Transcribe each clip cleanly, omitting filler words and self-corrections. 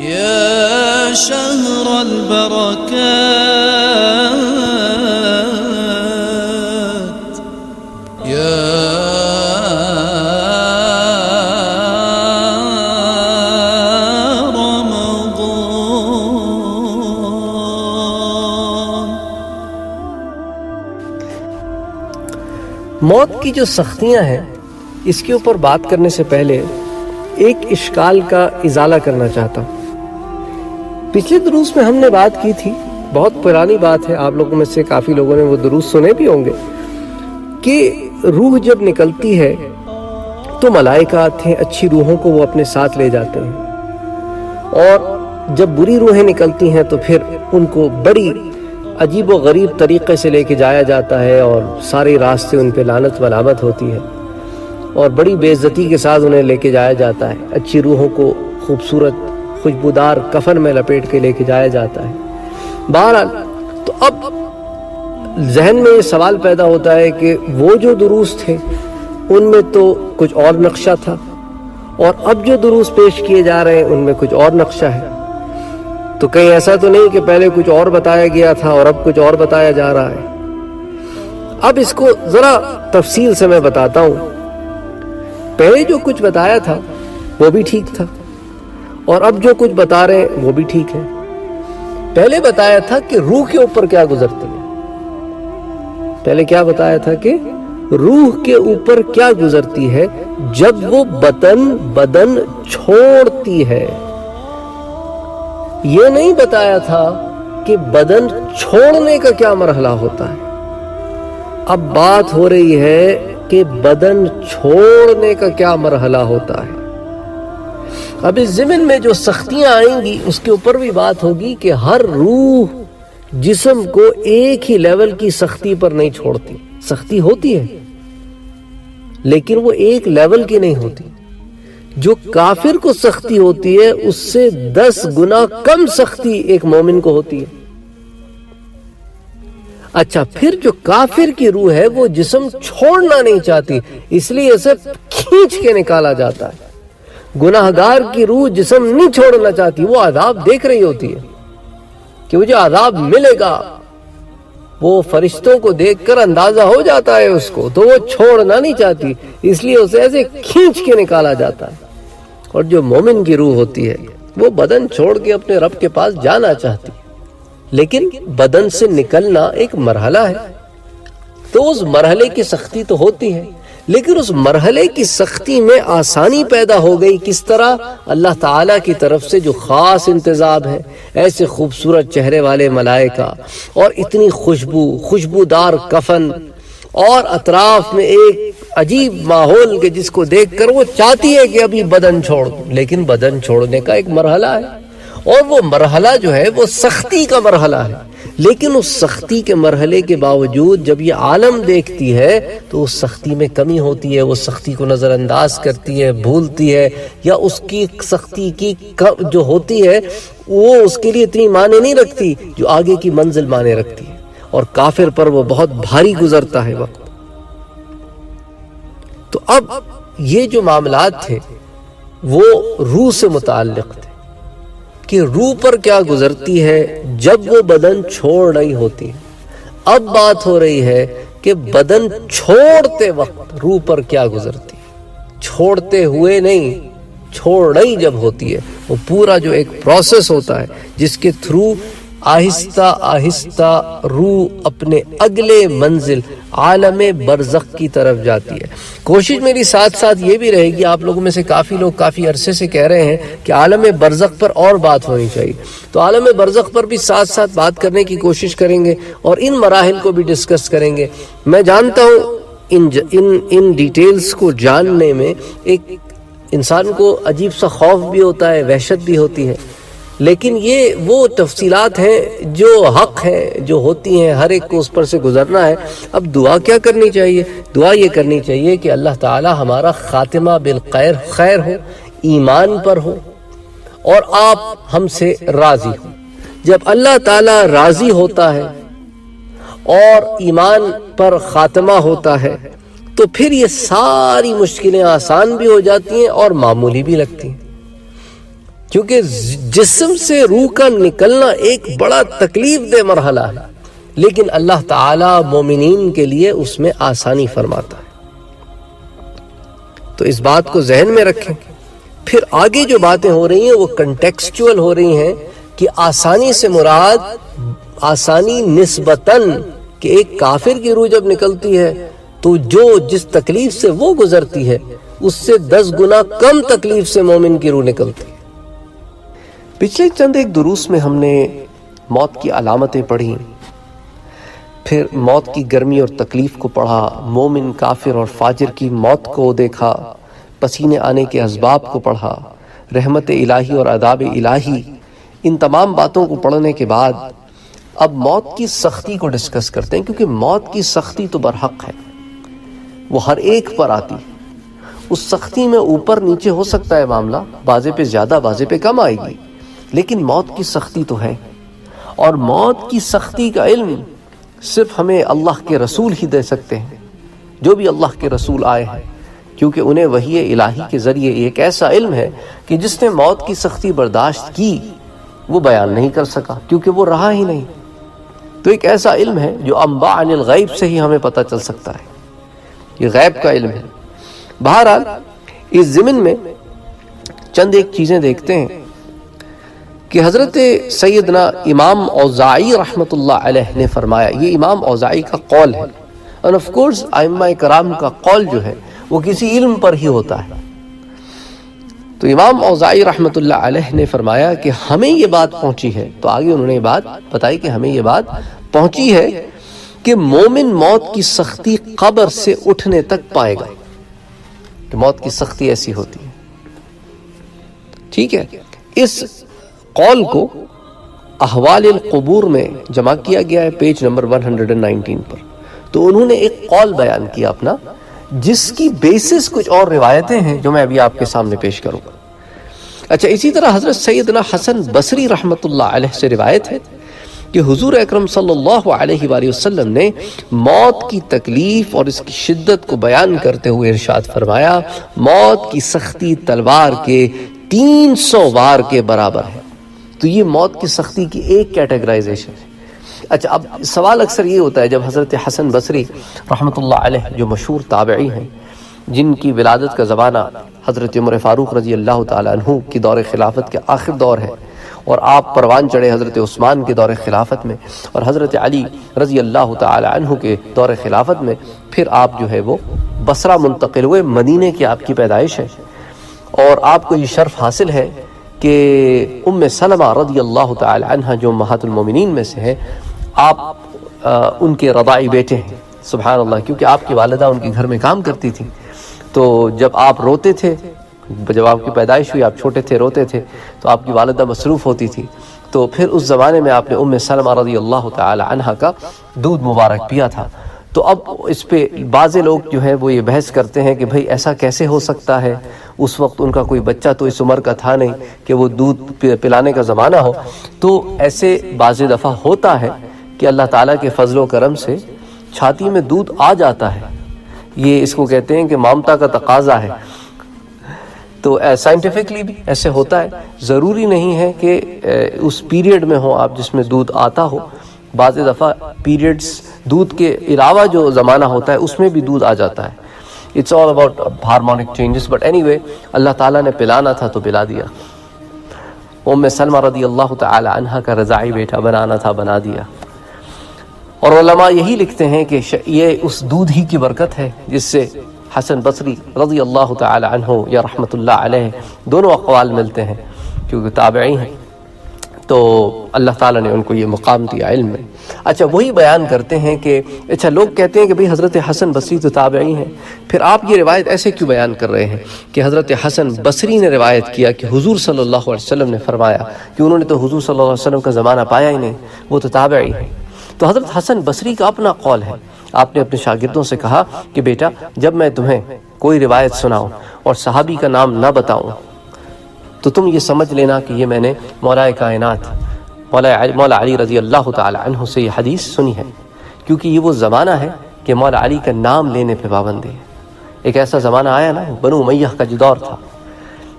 يا شهر البركات يا رمضان. موت کی جو سختیاں ہیں اس کے اوپر بات کرنے سے پہلے ایک اشکال کا ازالہ کرنا چاہتا ہوں. پچھلے دروس میں ہم نے بات کی تھی، بہت پرانی بات ہے، آپ لوگوں میں سے کافی لوگوں نے وہ دروس سنے بھی ہوں گے، کہ روح جب نکلتی ہے تو ملائکہ آتے ہیں، اچھی روحوں کو وہ اپنے ساتھ لے جاتے ہیں، اور جب بری روحیں نکلتی ہیں تو پھر ان کو بڑی عجیب و غریب طریقے سے لے کے جایا جاتا ہے، اور سارے راستے ان پہ لعنت ملامت ہوتی ہے، اور بڑی بے عزتی کے ساتھ انہیں لے کے جایا جاتا ہے. اچھی روحوں کو خوبصورت خوشبودار کفن میں لپیٹ کے لے کے جایا جاتا ہے. بہرحال تو اب ذہن میں یہ سوال پیدا ہوتا ہے کہ وہ جو دروس تھے ان میں تو کچھ اور نقشہ تھا، اور اب جو دروس پیش کیے جا رہے ہیں ان میں کچھ اور نقشہ ہے. تو کہیں ایسا تو نہیں کہ پہلے کچھ اور بتایا گیا تھا اور اب کچھ اور بتایا جا رہا ہے؟ اب اس کو ذرا تفصیل سے میں بتاتا ہوں. پہلے جو کچھ بتایا تھا وہ بھی ٹھیک تھا، اور اب جو کچھ بتا رہے ہیں وہ بھی ٹھیک ہے. پہلے بتایا تھا کہ روح کے اوپر کیا گزرتی ہے. پہلے کیا بتایا تھا کہ روح کے اوپر کیا گزرتی ہے جب وہ بدن چھوڑتی ہے. یہ نہیں بتایا تھا کہ بدن چھوڑنے کا کیا مرحلہ ہوتا ہے. اب بات ہو رہی ہے کہ بدن چھوڑنے کا کیا مرحلہ ہوتا ہے. اب اس ضمن میں جو سختیاں آئیں گی اس کے اوپر بھی بات ہوگی کہ ہر روح جسم کو ایک ہی لیول کی سختی پر نہیں چھوڑتی. سختی ہوتی ہے لیکن وہ ایک لیول کی نہیں ہوتی. جو کافر کو سختی ہوتی ہے اس سے 10 گنا کم سختی ایک مومن کو ہوتی ہے. اچھا، پھر جو کافر کی روح ہے وہ جسم چھوڑنا نہیں چاہتی، اس لیے اسے کھینچ کے نکالا جاتا ہے. گناہگار کی روح جسم نہیں چھوڑنا چاہتی، وہ عذاب دیکھ رہی ہوتی ہے کہ مجھے عذاب ملے گا. وہ فرشتوں کو دیکھ کر اندازہ ہو جاتا ہے اس کو، تو وہ چھوڑنا نہیں چاہتی، اس لیے اسے ایسے کھینچ کے نکالا جاتا ہے. اور جو مومن کی روح ہوتی ہے وہ بدن چھوڑ کے اپنے رب کے پاس جانا چاہتی ہے، لیکن بدن سے نکلنا ایک مرحلہ ہے. تو اس مرحلے کی سختی تو ہوتی ہے، لیکن اس مرحلے کی سختی میں آسانی پیدا ہو گئی. کس طرح؟ اللہ تعالیٰ کی طرف سے جو خاص انتظام ہے، ایسے خوبصورت چہرے والے ملائکہ، اور اتنی خوشبودار کفن، اور اطراف میں ایک عجیب ماحول کہ جس کو دیکھ کر وہ چاہتی ہے کہ ابھی بدن چھوڑ دو. لیکن بدن چھوڑنے کا ایک مرحلہ ہے، اور وہ مرحلہ جو ہے وہ سختی کا مرحلہ ہے. لیکن اس سختی کے مرحلے کے باوجود جب یہ عالم دیکھتی ہے تو اس سختی میں کمی ہوتی ہے، وہ سختی کو نظر انداز کرتی ہے، بھولتی ہے، یا اس کی سختی کی جو ہوتی ہے وہ اس کے لیے اتنی معنی نہیں رکھتی جو آگے کی منزل معنی رکھتی ہے. اور کافر پر وہ بہت بھاری گزرتا ہے وقت. تو اب یہ جو معاملات تھے وہ روح سے متعلق تھے کہ روح پر کیا گزرتی ہے جب وہ بدن چھوڑ رہی ہوتی ہے. اب بات ہو رہی ہے کہ بدن چھوڑتے وقت روح پر کیا گزرتی ہے. چھوڑتے ہوئے نہیں، چھوڑ رہی جب ہوتی ہے، وہ پورا جو ایک پروسیس ہوتا ہے جس کے تھرو آہستہ آہستہ روح اپنے اگلے منزل عالم برزخ کی طرف جاتی ہے. کوشش میری ساتھ ساتھ یہ بھی رہے گی، آپ لوگوں میں سے کافی لوگ کافی عرصے سے کہہ رہے ہیں کہ عالم برزخ پر اور بات ہونی چاہیے، تو عالم برزخ پر بھی ساتھ ساتھ بات کرنے کی کوشش کریں گے اور ان مراحل کو بھی ڈسکس کریں گے. میں جانتا ہوں ان ڈیٹیلز کو جاننے میں ایک انسان کو عجیب سا خوف بھی ہوتا ہے، وحشت بھی ہوتی ہے، لیکن یہ وہ تفصیلات ہیں جو حق ہیں، جو ہوتی ہیں، ہر ایک کو اس پر سے گزرنا ہے. اب دعا کیا کرنی چاہیے؟ دعا یہ کرنی چاہیے کہ اللہ تعالی ہمارا خاتمہ خیر ہو، ایمان پر ہو، اور آپ ہم سے راضی ہوں. جب اللہ تعالی راضی ہوتا ہے اور ایمان پر خاتمہ ہوتا ہے تو پھر یہ ساری مشکلیں آسان بھی ہو جاتی ہیں اور معمولی بھی لگتی ہیں. کیونکہ جسم سے روح کا نکلنا ایک بڑا تکلیف دہ مرحلہ ہے، لیکن اللہ تعالی مومنین کے لیے اس میں آسانی فرماتا ہے۔ تو اس بات کو ذہن میں رکھیں۔ پھر آگے جو باتیں ہو رہی ہیں وہ کنٹیکسچول ہو رہی ہیں کہ آسانی سے مراد آسانی نسبتاً کہ ایک کافر کی روح جب نکلتی ہے تو جس تکلیف سے وہ گزرتی ہے اس سے 10 گنا کم تکلیف سے مومن کی روح نکلتی ہے۔ پچھلے چند ایک دروس میں ہم نے موت کی علامتیں پڑھی، پھر موت کی گرمی اور تکلیف کو پڑھا، مومن کافر اور فاجر کی موت کو دیکھا، پسینے آنے کے اسباب کو پڑھا، رحمت الہی اور عذاب الہی، ان تمام باتوں کو پڑھنے کے بعد اب موت کی سختی کو ڈسکس کرتے ہیں، کیونکہ موت کی سختی تو برحق ہے، وہ ہر ایک پر آتی ہے۔ اس سختی میں اوپر نیچے ہو سکتا ہے معاملہ، بازے پہ زیادہ بازے پہ کم آئے گی، لیکن موت کی سختی تو ہے۔ اور موت کی سختی کا علم صرف ہمیں اللہ کے رسول ہی دے سکتے ہیں، جو بھی اللہ کے رسول آئے ہیں، کیونکہ انہیں وحی الہی کے ذریعے ایک ایسا علم ہے کہ جس نے موت کی سختی برداشت کی وہ بیان نہیں کر سکا، کیونکہ وہ رہا ہی نہیں۔ تو ایک ایسا علم ہے جو انباء عن الغیب سے ہی ہمیں پتہ چل سکتا ہے، یہ غیب کا علم ہے۔ بہرحال اس ضمن میں چند ایک چیزیں دیکھتے ہیں کہ حضرت سیدنا امام اوزاعی رحمۃ اللہ علیہ نے فرمایا، یہ امام اوزاعی کا قول ہے، اور آف کورس ائمہ کرام کا قول جو ہے وہ کسی علم پر ہی ہوتا ہے۔ تو امام اوزاعی رحمۃ اللہ علیہ نے فرمایا کہ ہمیں یہ بات پہنچی ہے، تو آگے انہوں نے یہ بات بتائی کہ ہمیں یہ بات پہنچی ہے کہ مومن موت کی سختی قبر سے اٹھنے تک پائے گا، کہ موت کی سختی ایسی ہوتی ہے۔ ٹھیک ہے، اس قول کو احوال القبور میں جمع کیا گیا ہے پیج نمبر 119 پر۔ تو انہوں نے ایک قول بیان کیا اپنا، جس کی بیسس کچھ اور روایتیں ہیں جو میں ابھی آپ کے سامنے پیش کروں گا۔ اچھا، اسی طرح حضرت سیدنا حسن بصری رحمۃ اللہ علیہ سے روایت ہے کہ حضور اکرم صلی اللہ علیہ وآلہ وسلم نے موت کی تکلیف اور اس کی شدت کو بیان کرتے ہوئے ارشاد فرمایا، موت کی سختی تلوار کے 300 وار کے برابر ہے۔ تو یہ موت کی سختی کی ایک کیٹیگرائزیشن ہے۔ اچھا، اب سوال اکثر یہ ہوتا ہے جب حضرت حسن بصری رحمۃ اللہ علیہ جو مشہور تابعی ہیں، جن کی ولادت کا زمانہ حضرت عمر فاروق رضی اللہ تعالیٰ عنہ کی دور خلافت کے آخر دور ہے، اور آپ پروان چڑھے حضرت عثمان کے دور خلافت میں، اور حضرت علی رضی اللہ تعالیٰ عنہ کے دور خلافت میں پھر آپ جو ہے وہ بصرہ منتقل ہوئے، مدینے کی آپ کی پیدائش ہے، اور آپ کو یہ شرف حاصل ہے کہ ام سلمہ رضی اللہ تعالی عنہ جو امہات المومنین میں سے ہے، آپ ان کے رضاعی بیٹے ہیں۔ سبحان اللہ، کیونکہ آپ کی والدہ ان کے گھر میں کام کرتی تھی، تو جب آپ روتے تھے، جب آپ کی پیدائش ہوئی، آپ چھوٹے تھے، روتے تھے، تو آپ کی والدہ مصروف ہوتی تھی، تو پھر اس زمانے میں آپ نے ام سلمہ رضی اللہ تعالی عنہ کا دودھ مبارک پیا تھا۔ تو اب اس پہ بعض لوگ جو ہیں وہ یہ بحث کرتے ہیں کہ بھئی ایسا کیسے ہو سکتا ہے، اس وقت ان کا کوئی بچہ تو اس عمر کا تھا نہیں کہ وہ دودھ پلانے کا زمانہ ہو۔ تو ایسے بعض دفعہ ہوتا ہے کہ اللہ تعالیٰ کے فضل و کرم سے چھاتی میں دودھ آ جاتا ہے، یہ اس کو کہتے ہیں کہ مامتا کا تقاضا ہے۔ تو سائنٹیفکلی بھی ایسے ہوتا ہے، ضروری نہیں ہے کہ اس پیریڈ میں ہو آپ جس میں دودھ آتا ہو، بعض دفعہ پیریڈز دودھ کے علاوہ جو زمانہ ہوتا ہے اس میں بھی دودھ آ جاتا ہے۔ It's all about harmonic changes, but anyway Allah تعالیٰ نے پلانا تھا تو پلا دیا۔ ام سلمہ رضی اللہ تعالی عنہ کا رضاعی بیٹا بنانا تھا، بنا دیا۔ اور علماء یہی لکھتے ہیں کہ یہ اس دودھ ہی کی برکت ہے جس سے حسن بصری رضی اللہ تعالی عنہ یا رحمت اللہ علیہ دونوں اقوال ملتے ہیں، کیونکہ تابعی ہیں، تو اللہ تعالیٰ نے ان کو یہ مقام دیا علم میں۔ اچھا، وہی بیان کرتے ہیں کہ اچھا لوگ کہتے ہیں کہ بھئی حضرت حسن بصری تو تابعی ہیں، پھر آپ یہ روایت ایسے کیوں بیان کر رہے ہیں کہ حضرت حسن بصری نے روایت کیا کہ حضور صلی اللہ علیہ وسلم نے فرمایا، کہ انہوں نے تو حضور صلی اللہ علیہ وسلم کا زمانہ پایا ہی نہیں، وہ تو تابعی ہیں۔ تو حضرت حسن بصری کا اپنا قول ہے، آپ نے اپنے شاگردوں سے کہا کہ بیٹا جب میں تمہیں کوئی روایت سناؤں اور صحابی کا نام نہ بتاؤں تو تم یہ سمجھ لینا کہ یہ میں نے مولا کائنات مولا علی رضی اللہ تعالی عنہ سے یہ حدیث سنی ہے، کیونکہ یہ وہ زمانہ ہے کہ مولا علی کا نام لینے پہ پابندی ہے۔ ایک ایسا زمانہ آیا نا، بنو امیہ کا جو دور تھا،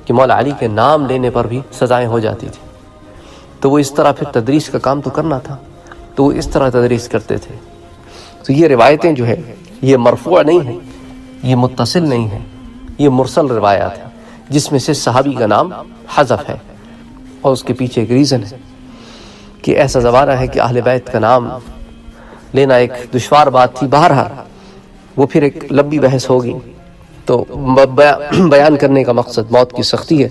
کہ مولا علی کے نام لینے پر بھی سزائیں ہو جاتی تھی، تو وہ اس طرح پھر تدریس کا کام تو کرنا تھا، تو وہ اس طرح تدریس کرتے تھے۔ تو یہ روایتیں جو ہے یہ مرفوع نہیں ہیں، یہ متصل نہیں ہیں، یہ مرسل روایات ہیں، جس میں سے صحابی کا نام حذف ہے، اور اس کے پیچھے ایک ریزن ہے کہ ایسا زمانہ ہے کہ اہل بیت کا نام لینا ایک دشوار بات تھی۔ بہرحال وہ پھر ایک لمبی بحث ہوگی، تو بیان کرنے کا مقصد موت کی سختی ہے۔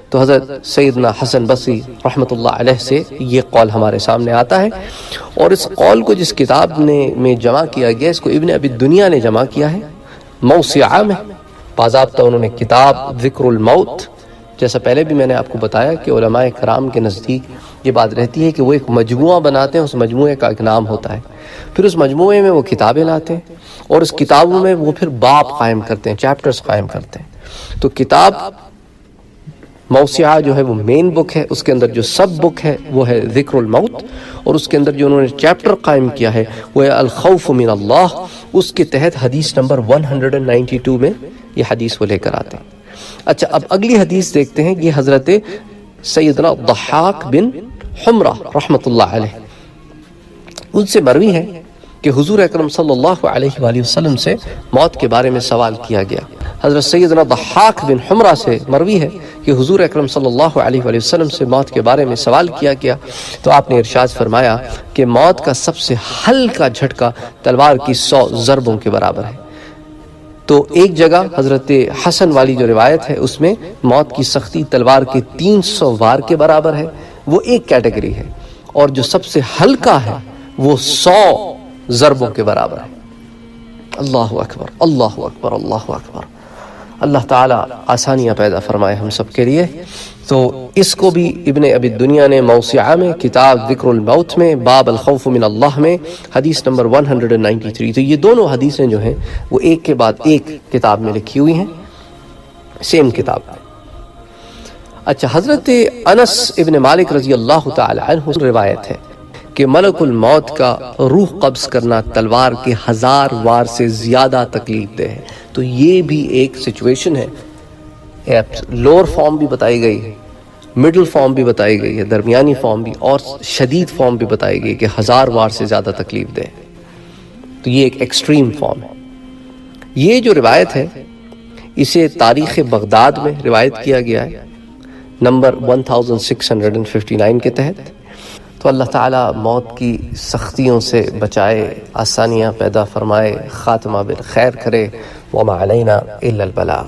تو حضرت سیدنا حسن بصری رحمۃ اللہ علیہ سے یہ قول ہمارے سامنے آتا ہے، اور اس قول کو جس کتاب میں جمع کیا گیا، اس کو ابن ابی الدنیا نے جمع کیا ہے موسعہ میں، باضابطہ انہوں نے کتاب ذکر الموت، جیسا پہلے بھی میں نے آپ کو بتایا کہ علماء کرام کے نزدیک یہ بات رہتی ہے کہ وہ ایک مجموعہ بناتے ہیں، اس مجموعے کا ایک نام ہوتا ہے، پھر اس مجموعے میں وہ کتابیں لاتے ہیں، اور اس کتابوں میں وہ پھر باب قائم کرتے ہیں، چیپٹرز قائم کرتے ہیں۔ تو کتاب موسعہ جو ہے وہ مین بک ہے، اس کے اندر جو سب بک ہے وہ ہے ذکر الموت، اور اس کے اندر جو انہوں نے چیپٹر قائم کیا ہے وہ ہے الخوف من اللہ، اس کے تحت حدیث نمبر 192 میں یہ حدیث وہ لے کر آتے ہیں۔ اچھا، اب اگلی حدیث دیکھتے ہیں، یہ حضرت سیدنا ضحاک بن حمرہ رحمۃ اللہ علیہ، ان سے مروی ہے کہ حضور اکرم صلی اللہ علیہ وآلہ وسلم سے موت کے بارے میں سوال کیا گیا۔ حضرت سیدنا ضحاک بن حمرہ سے مروی ہے کہ حضور اکرم صلی اللہ علیہ وآلہ وسلم سے موت کے بارے میں سوال کیا گیا، تو آپ نے ارشاد فرمایا کہ موت کا سب سے ہلکا جھٹکا تلوار کی 100 ضربوں کے برابر ہے۔ تو ایک جگہ حضرت حسن والی جو روایت ہے اس میں موت کی سختی تلوار کے 300 وار کے برابر ہے، وہ ایک کیٹیگری ہے، اور جو سب سے ہلکا ہے وہ 100 ضربوں کے برابر ہے۔ اللہ اکبر، اللہ اکبر، اللہ اکبر۔ اللہ تعالیٰ آسانیاں پیدا فرمائے ہم سب کے لیے۔ تو اس کو بھی ابن ابی الدنیا نے موسعہ میں کتاب ذکر الموت میں باب الخوف من اللہ میں حدیث نمبر 193، تو یہ دونوں حدیثیں جو ہیں وہ ایک کے بعد ایک کتاب میں لکھی ہوئی ہیں، سیم کتاب میں۔ اچھا، حضرت انس ابن مالک رضی اللہ تعالی عنہ روایت ہے کہ ملک الموت کا روح قبض کرنا تلوار کے 1000 وار سے زیادہ تکلیف دہ ہے۔ تو یہ بھی ایک سچویشن ہے، لوور فارم بھی بتائی گئی ہے، مڈل فارم بھی بتائی گئی ہے، درمیانی فارم بھی، اور شدید فارم بھی بتائی گئی کہ 1000 وار سے زیادہ تکلیف دہ ہے۔ تو یہ ایک ایکسٹریم فارم ہے۔ یہ جو روایت ہے اسے تاریخ بغداد میں روایت کیا گیا ہے نمبر 1659 کے تحت۔ تو اللہ تعالیٰ موت کی سختیوں سے بچائے، آسانیاں پیدا فرمائے، خاتمہ بالخیر کرے۔ وما علینا الا البلاغ۔